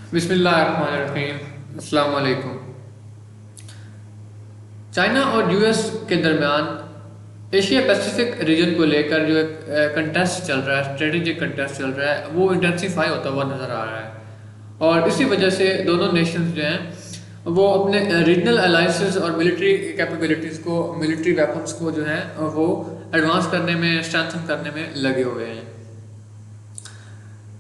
बिस्मिल्लाहिर्रहमानिर्रहीम। अस्सलाम वालेकुम। चाइना और यूएस के दरमियान एशिया पैसिफिक रीजन को लेकर जो एक कंटेस्ट चल रहा है, स्ट्रेटेजिक कंटेस्ट चल रहा है, वो इंटेंसीफाई होता हुआ नज़र आ रहा है। और इसी वजह से दोनों नेशंस जो हैं वो अपने रीजनल अलाइंसेस और मिलिट्री कैपेबिलिटीज़ को, मिलिट्री वेपन्स को जो है वो एडवांस करने में, स्ट्रेंथन करने में लगे हुए हैं।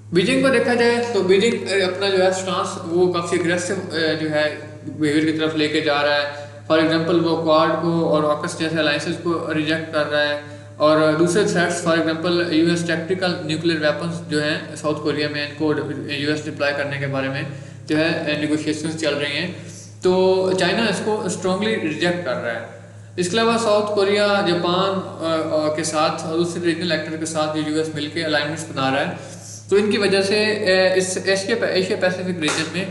बीजिंग को देखा जाए तो बीजिंग अपना जो है स्टांस वो काफ़ी अग्रेसिव जो है बिहेवियर की तरफ लेके जा रहा है। फॉर एग्जांपल वो क्वाड को और ऑकस जैसे अलाइंसेस को रिजेक्ट कर रहा है, और दूसरे threats for example US tactical nuclear weapons जो हैं साउथ कोरिया में, इनको यूएस डिप्लॉय करने के बारे में जो है निगोशिएशंस चल रही हैं। तो चाइना इसको स्ट्रांगली रिजेक्ट कर रहा है। इसके अलावा साउथ कोरिया, जापान के साथ और दूसरे रीजनल एक्टर के साथ जो यूएस मिलकर अलाइनमेंट्स बना रहा है, तो इनकी वजह से इस एशिया पैसिफिक रीजन में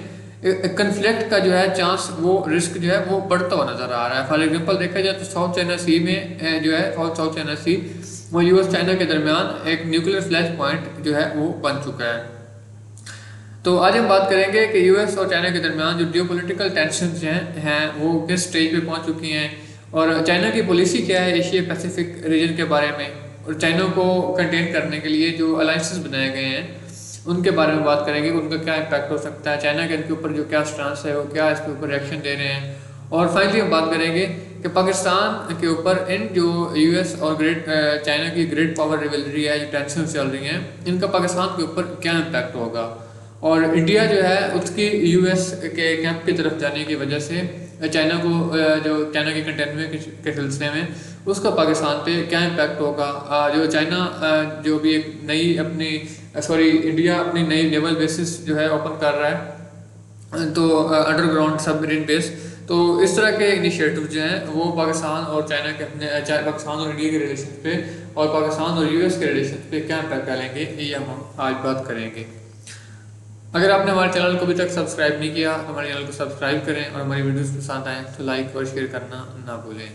कन्फ्लिक्ट का जो है चांस, वो रिस्क जो है वो बढ़ता हुआ नज़र आ रहा है। फॉर एग्जांपल देखा जाए तो साउथ चाइना सी में जो है साउथ चाइना सी वो यूएस चाइना के दरमियान एक न्यूक्लियर फ्लैश पॉइंट जो है वो बन चुका है। तो आज हम बात करेंगे कि यूएस और चाइना के दरमियान जो जियोपॉलिटिकल टेंशंस हैं वो किस स्टेज पे पहुंच चुकी हैं, और चाइना की पॉलिसी क्या है एशिया पैसिफिक रीजन के बारे में, और चाइना को कंटेन करने के लिए जो अलाइंसेस बनाए गए हैं उनके बारे में बात करेंगे। उनका क्या इम्पैक्ट हो सकता है, चाइना के इनके ऊपर जो क्या स्टांस है, वो क्या इसके ऊपर रिएक्शन दे रहे हैं। और फाइनली हम बात करेंगे कि पाकिस्तान के ऊपर इन जो यूएस और ग्रेट चाइना की ग्रेट पावर रिवलरी है, जो टेंशन चल रही हैं, इनका पाकिस्तान के ऊपर क्या इम्पैक्ट होगा। और इंडिया जो है उसकी यूएस के कैंप की तरफ जाने की वजह से चाइना को जो चाइना के कंटेनमेंट के सिलसिले में उसका पाकिस्तान पे क्या इम्पैक्ट होगा। जो चाइना जो भी एक नई अपनी इंडिया अपनी नई नेवल बेसिस जो है ओपन कर रहा है, तो अंडरग्राउंड सबमरीन बेस। तो इस तरह के इनिशिएटिव जो हैं वो पाकिस्तान और चाइना के अपने पाकिस्तान और इंडिया के रिलेशन पे और पाकिस्तान और यूएस के रिलेशन पे क्या इम्पैक्ट डालेंगे, ये हम आज बात करेंगे। अगर आपने हमारे चैनल को अभी तक सब्सक्राइब नहीं किया तो हमारे चैनल को सब्सक्राइब करें, और हमारी वीडियोस पसंद आए तो लाइक और शेयर करना ना भूलें।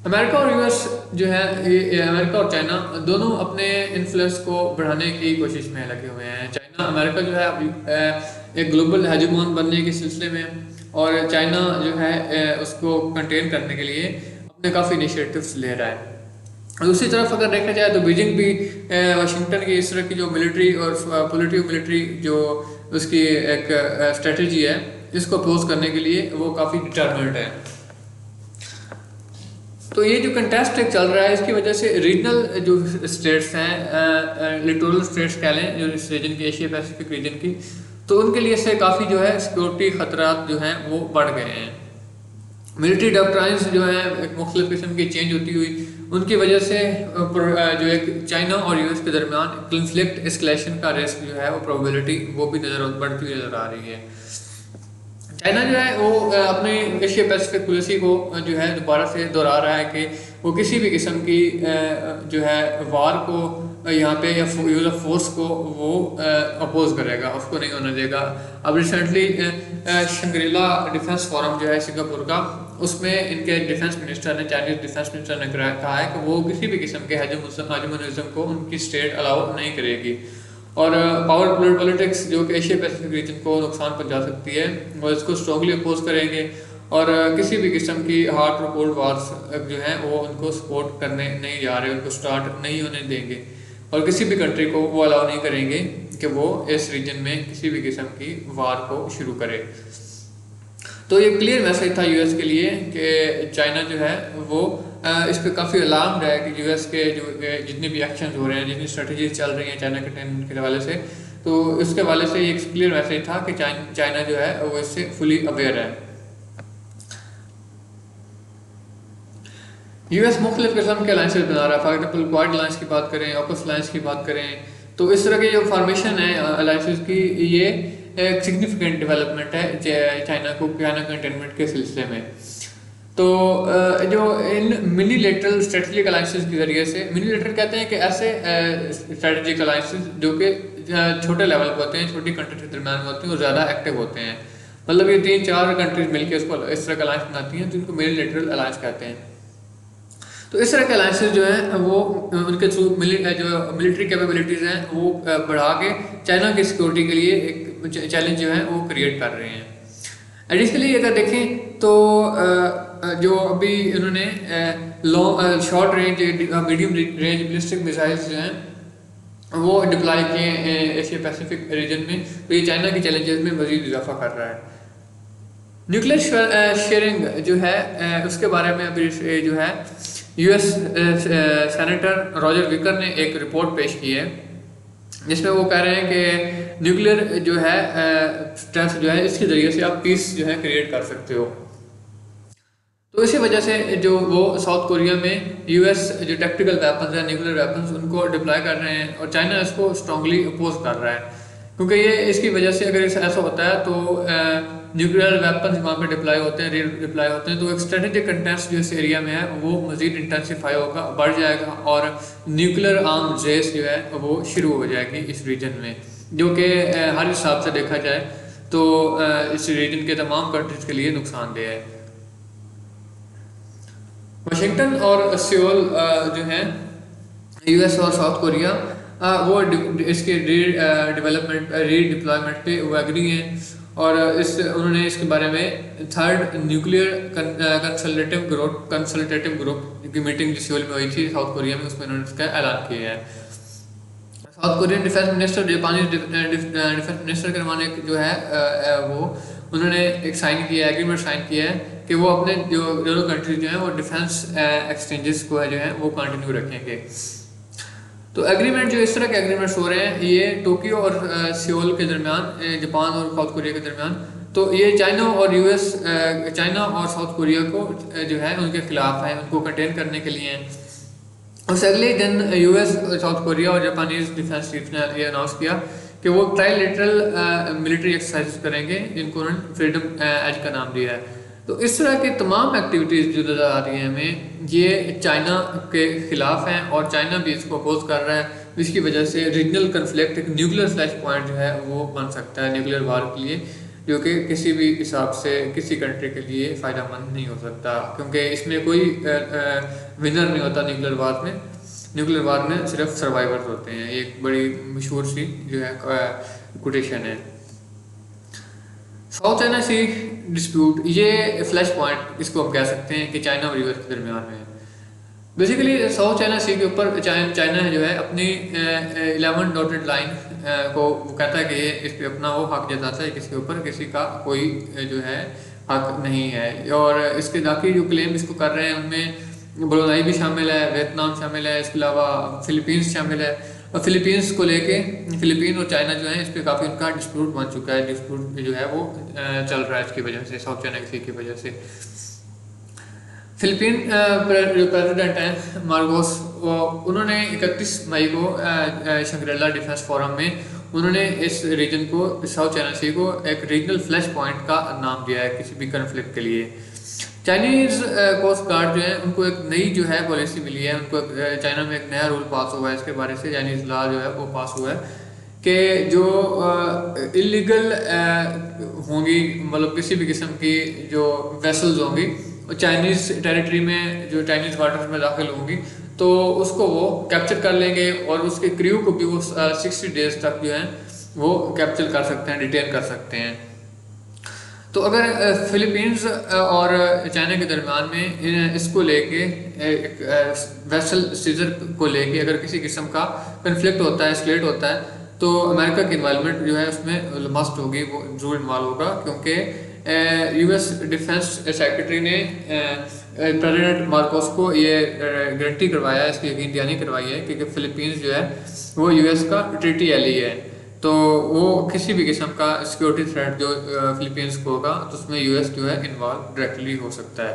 अमेरिका और यूएस जो है, ये अमेरिका और चाइना दोनों अपने इन्फ्लुएंस को बढ़ाने की कोशिश में लगे हुए हैं। चाइना अमेरिका जो है एक ग्लोबल हेजेमोन बनने के सिलसिले में, और चाइना जो है उसको कंटेन करने के लिए अपने काफ़ी इनिशिएटिव्स ले रहा है। दूसरी तरफ अगर देखा जाए तो बीजिंग भी वाशिंगटन की इस तरह की जो मिलिट्री और पॉलिटिकल मिलिट्री जो उसकी एक स्ट्रेटजी है, इसको अपोज करने के लिए वो काफ़ी डिटर्मिनेड है। तो ये जो कंटेस्ट एक चल रहा है, इसकी वजह से रीजनल जो स्टेट्स हैं, लिटोरल स्टेट्स कह लें, जो इस रीजन की एशिया पैसिफिक रीजन की, तो उनके लिए से काफ़ी जो है सिक्योरिटी खतरात जो हैं वो बढ़ गए हैं। मिलिट्री डॉक्ट्राइंस जो हैं मुख्तलिफ किस्म की चेंज होती हुई, उनकी वजह से जो एक चाइना और यूएस के दरमियान कन्फ्लिक्ट एस्केलेशन का रिस्क जो है वो प्रोबेबिलिटी वो भी बढ़ती हुई नज़र आ रही है। चाइना जो है वो अपनी एशिया पैसिफिक पॉलिसी को जो है दोबारा से दोहरा रहा है कि वो किसी भी किस्म की जो है वार को यहाँ पे या यूज़ ऑफ फोर्स को वो अपोज करेगा, उसको नहीं होने देगा। अब रिसेंटली शंग्रीला डिफेंस फोरम जो है सिंगापुर का, उसमें इनके डिफेंस मिनिस्टर ने, चाइनीज डिफेंस मिनिस्टर ने कहा है कि वो किसी भी किस्म के हेजेमोनिज्म को उनकी स्टेट अलाउ नहीं करेगी, और पावर पॉलिटिक्स जो कि एशिया पैसिफिक रीजन को नुकसान पहुंचा सकती है, वो इसको स्ट्रांगली अपोज करेंगे, और किसी भी किस्म की हार्ड और कोल्ड वार्स जो हैं वो उनको सपोर्ट करने नहीं जा रहे, उनको स्टार्ट नहीं होने देंगे, और किसी भी कंट्री को वो अलाउ नहीं करेंगे कि वो इस रीजन में किसी भी किस्म की वार को शुरू करे। तो ये क्लियर मैसेज था यूएस के लिए कि चाइना जो है वो इस पर काफ़ी अलार्म्ड है कि यूएस के जो जितने भी एक्शन हो रहे हैं, जितनी स्ट्रेटजीज चल रही हैं चाइना के हवाले से, तो इसके हवाले से एक क्लियर मैसेज था कि चाइना जो है वो इससे फुली अवेयर है। यूएस मुख्तलिफ किस्म के अलाइंसेस बना रहा है। फॉर एग्जाम्पल क्वाड अलाइंस की बात करें, ऑकस अलाइंस की बात करें, तो इस तरह की जो फॉर्मेशन है अलाइंसेस की, ये एक सिग्निफिकेंट डेवलपमेंट है चाइना कंटेनमेंट के सिलसिले में। तो जो इन मिनीलेटरल स्ट्रेटेजिक अलाइंसेस के जरिए से, मिनीलेटरल कहते हैं कि ऐसे स्ट्रेटेजिक अलाइंसेस जो कि छोटे लेवल पर होते हैं, छोटी कंट्रीज के दरमियान होते हैं और ज़्यादा एक्टिव होते हैं, मतलब ये 3-4 कंट्रीज मिलकर इसको इस तरह का अलाइंस बनाती हैं, तो इनको मिनीलेटरल अलाइंस कहते हैं। तो इस तरह के अलाइंसेस जो हैं वो उनके थ्रू जो मिलिट्री कैपेबिलिटीज़ हैं वो बढ़ा के चाइना की सिक्योरिटी के लिए एक चैलेंज जो है वो क्रिएट कर रहे हैं। एडिशनली अगर देखें तो जो अभी इन्होंने long short range medium range ballistic missiles जो हैं वो डिप्लॉय किए एशिया पैसिफिक रीजन में, तो ये चाइना के चैलेंजेस में मज़ीद इजाफा कर रहा है। न्यूक्लियर शेयरिंग जो है उसके बारे में अभी जो है यूएस सेनेटर रॉजर विकर ने एक रिपोर्ट पेश की है जिसमें वो कह रहे हैं कि न्यूक्लियर जो है स्ट्रेंथ जो है इसके ज़रिए से आप पीस जो है क्रिएट कर सकते हो। तो इसी वजह से जो वो साउथ कोरिया में यूएस जो टैक्टिकल वेपन्स हैं न्यूक्लियर वेपन्स उनको डिप्लॉय कर रहे हैं और चाइना इसको स्ट्रांगली अपोज कर रहा है, क्योंकि ये इसकी वजह से अगर ऐसा होता है तो न्यूक्लियर वेपन्स वहाँ पे डिप्लॉय होते हैं, डिप्लॉय होते हैं, तो एक स्ट्रेटेजिक कंटेस्ट जो इस एरिया में है वो मज़ीद इंटेंसीफाई होगा, बढ़ जाएगा और न्यूक्लियर आर्म रेस जो है वो शुरू हो जाएगी इस रीजन में, जो कि हर हिसाब से देखा जाए तो इस रीजन के तमाम कंट्रीज के लिए नुकसानदेह है। वाशिंगटन और सियोल जो हैं यूएस और साउथ कोरिया वो इसके रीडेवलपमेंट रीडिप्लॉयमेंट पे वो एग्री हैं और उन्होंने इसके बारे में थर्ड न्यूक्लियर कंसल्टेटिव ग्रुप की मीटिंग जो सियोल में हुई थी साउथ कोरिया में, उसमें उन्होंने इसका ऐलान किया है। साउथ कोरियन डिफेंस मिनिस्टर जापानी डिफेंस मिनिस्टर के माने जो है वो उन्होंने एक साइन किया है, एग्रीमेंट साइन किया है कि वो अपने जो दोनों कंट्रीज जो हैं वो डिफेंस एक्सचेंजेस को है जो है वो कंटिन्यू रखेंगे। तो एग्रीमेंट जो इस तरह के एग्रीमेंट्स हो रहे हैं ये टोक्यो और सियोल के दरमियान, जापान और साउथ कोरिया के दरमियान, तो ये चाइना और साउथ कोरिया को जो है उनके खिलाफ है, उनको कंटेन करने के लिए हैं। उससे अगले दिन यूएस, साउथ कोरिया और जापानीज डिफेंस चीफ ने ये अनाउंस किया कि वो ट्राइलेटरल मिलिट्री एक्सरसाइज करेंगे जिनको उन्होंने फ्रीडम एज का नाम दिया है। तो इस तरह की तमाम एक्टिविटीज़ जो नज़र आ रही हैं हमें ये चाइना के ख़िलाफ़ हैं और चाइना भी इसको अपोज कर रहा है, जिसकी वजह से रीजनल कन्फ्लिक्ट एक न्यूक्लियर फ्लैश पॉइंट जो है वो बन सकता है न्यूक्लियर वार के लिए, जो कि किसी भी हिसाब से किसी कंट्री के लिए फ़ायदेमंद नहीं हो सकता, क्योंकि इसमें कोई विनर नहीं होता न्यूक्लियर वार में। न्यूक्लियर वार में सिर्फ सर्वाइवर्स होते हैं। एक बड़ी मशहूर सी जो है कोटेशन है। साउथ चाइना सी डिस्प्यूट ये फ्लैश पॉइंट इसको हम कह सकते हैं कि चाइना और यूएस के दरमियान में है। बेसिकली साउथ चाइना सी के ऊपर चाइना जो है अपनी 11 डॉटेड लाइन को वो कहता है कि ये इस पर अपना वो हक जताता है, किसी के ऊपर किसी का कोई जो है हक नहीं है। और इसके बाकी जो क्लेम इसको कर रहे हैं उनमें ब्रुनाई भी शामिल है, वियतनाम शामिल है, इसके अलावा फिलीपींस शामिल है। और फिलीपींस को लेके फिलीपीन और चाइना जो है इस पर काफ़ी उनका डिस्प्यूट बन चुका है, डिस्प्यूट जो है वो चल रहा है इसकी वजह से, साउथ चाइना सी की वजह से। फिलीपीन जो प्रेसिडेंट हैं मार्कोस, उन्होंने 31 मई को शंग्रीला डिफेंस फोरम में उन्होंने इस रीजन को, साउथ चाइना सी को एक रीजनल फ्लैश पॉइंट का नाम दिया है किसी भी कन्फ्लिक्ट के लिए। चाइनीज़ कोस्ट गार्ड जो है उनको एक नई जो है पॉलिसी मिली है, उनको चाइना में एक नया रूल पास हुआ है इसके बारे से, चाइनीज़ लॉ जो है वो पास हुआ है कि जो इलीगल होंगी, मतलब किसी भी किस्म की जो वेसल्स होंगी चाइनीज़ टेरिटरी में, जो चाइनीज़ वाटर्स में दाखिल होंगी, तो उसको वो कैप्चर कर लेंगे और उसके क्रू को भी वो 60 डेज तक जो है वो कैप्चर कर सकते हैं, डिटेन कर सकते हैं। तो अगर फिलीपींस और चाइना के दरमियान में इसको लेके वेसल सीजर को लेके अगर किसी किस्म का कन्फ्लिक्ट होता है, एस्केलेट होता है, तो अमेरिका की इन्वॉल्वमेंट जो है उसमें मस्ट होगी, वो जरूर इन्वॉल्व होगा, क्योंकि यूएस डिफेंस सेक्रेटरी ने प्रेसिडेंट मार्कोस को ये गारंटी करवाया है, इसकी यकीन दहानी करवाई है कि फिलीपींस जो है वो यूएस का ट्रीटी एली है, तो वो किसी भी किस्म का सिक्योरिटी थ्रेट जो फिलीपींस को होगा तो उसमें यूएस जो है इन्वॉल्व डायरेक्टली हो सकता है।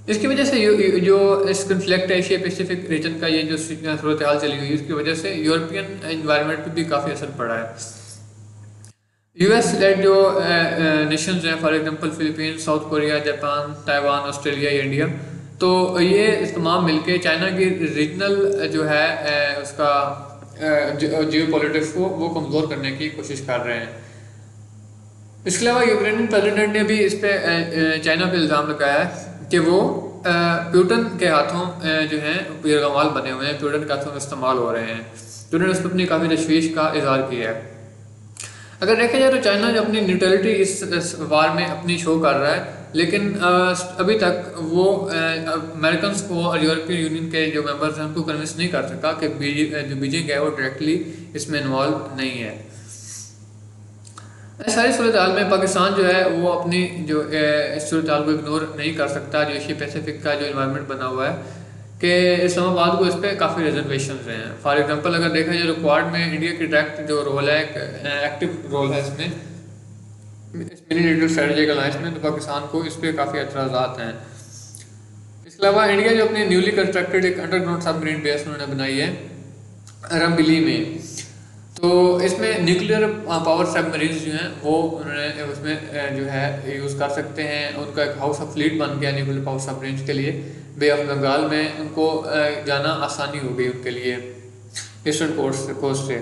इसकी वजह से जो इस कन्फ्लिक्ट एशिया पैसिफिक रीजन का ये जो सूरत हाल चली हुई है, इसकी वजह से यूरोपियन एनवायरनमेंट पर भी काफ़ी असर पड़ा है। यूएस लेड जो नेशंस हैं, for example Philippines, south Korea, Japan, Taiwan, Australia, India, तो ये तमाम मिलके चाइना की रीजनल जो है उसका जियो पॉलिटिक्स को वो कमज़ोर करने की कोशिश कर रहे हैं। इसके अलावा यूक्रेनियन प्रेसिडेंट ने भी इस पे चाइना पे इल्ज़ाम लगाया है कि वो प्यूटन के हाथों जो हैं यरगमाल बने हुए हैं, प्यूटन के हाथों में इस्तेमाल हो रहे हैं। तो उन्होंने उस पर अपनी काफ़ी तशवीश का इजहार किया है। अगर देखा जाए तो चाइना जो अपनी न्यूट्रलिटी इस वार में अपनी शो कर रहा है, लेकिन अभी तक वो अमेरिकन को और यूरोपियन यूनियन के जो मेंबर्स हैं उनको कन्विंस नहीं कर सका कि जो बीजिंग है वो डायरेक्टली इसमें इन्वॉल्व नहीं है। इस सारी सूरत हाल में पाकिस्तान जो है वो अपनी जो इस सूरत हाल को इग्नोर नहीं कर सकता। जो एशिया पैसिफिक का जो इन्वायरमेंट बना हुआ है कि इस्लामाबाद को इस पर काफ़ी रिजर्वेशन हैं। फॉर एग्जांपल अगर देखा जाए तो क्वाड में इंडिया की डायरेक्ट जो रोल है, एक्टिव रोल है इसमें, इस मिनी न्यूट्रल स्ट्रेटेजिक अलायंस में, तो पाकिस्तान को इस पर काफ़ी एतराज़ात हैं। इसके अलावा इंडिया जो अपनी न्यूली कंस्ट्रक्टेड एक अंडरग्राउंड सबमरीन बेस उन्होंने बनाई है रमबिली में, तो इसमें न्यूक्लियर पावर सबमरीन्स जो हैं वो उन्होंने उसमें जो है यूज़ कर सकते हैं। उनका एक हाउस ऑफ फ्लीट बन गया न्यूक्लियर पावर सबमरीन्स के लिए। बे ऑफ बंगाल में उनको जाना आसानी हो गई उनके लिए ईस्टर्न कोस्ट से।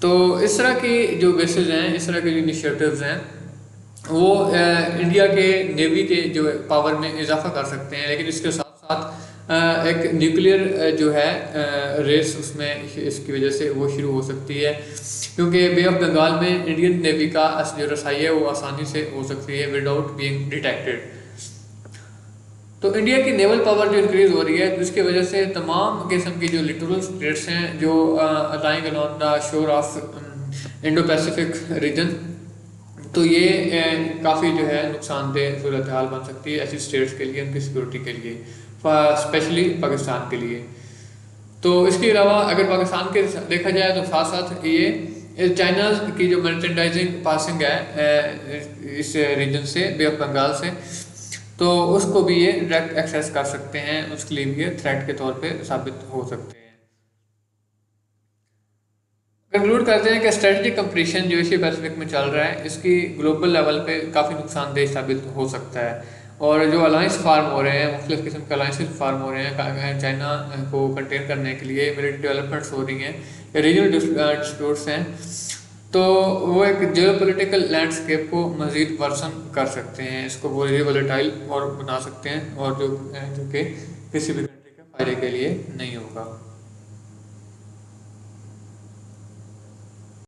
तो इस तरह की जो बेसिस हैं, इस तरह के जो इनिशिएटिव्स हैं वो इंडिया के नेवी के जो पावर में इजाफा कर सकते हैं। लेकिन इसके साथ साथ एक न्यूक्लियर जो है रेस उसमें इसकी वजह से वो शुरू हो सकती है, क्योंकि बे ऑफ बंगाल में इंडियन नेवी का जो रसाई है वो आसानी से हो सकती है विदाउट बीइंग डिटेक्टेड। तो इंडिया की नेवल पावर जो इंक्रीज हो रही है, तो इसकी वजह से तमाम किस्म की जो लिटोरल स्टेट्स हैं जो lying along the shore of Indo Pacific region, तो ये काफ़ी जो है नुकसानदेह सूरत हाल बन सकती है ऐसी स्टेट्स के लिए, उनकी सिक्योरिटी के लिए, स्पेशली पाकिस्तान के लिए। तो इसके अलावा अगर पाकिस्तान के देखा जाए तो साथ साथ ये चाइना की जो मर्चेंडाइजिंग पासिंग है इस रीजन से, बे ऑफ बंगाल से, तो उसको भी ये डायरेक्ट एक्सेस कर सकते हैं। उसके लिए भी ये थ्रेट के तौर पे साबित हो सकते हैं। कंक्लूड करते हैं कि स्ट्रेटजिक कंपटीशन जो एशिया पैसिफिक में चल रहा है, इसकी ग्लोबल लेवल पे काफ़ी नुकसानदेह साबित हो सकता है। और जो अलायंस फार्म हो रहे हैं, मुख्तलिफ किस्म के अलायंसेज फार्म हो रहे हैं चाइना को कंटेन करने के लिए, मिलिट्री डेवलपमेंट्स हो रही हैं या रीजनल डिस्प्यूट्स हैं, तो वो एक जियो पोलिटिकल लैंडस्केप को मज़ीद वर्सन कर सकते हैं, इसको वो वोलेटाइल और बना सकते हैं, और जो कि किसी भी कंट्री के फ़ायदे के लिए नहीं होगा।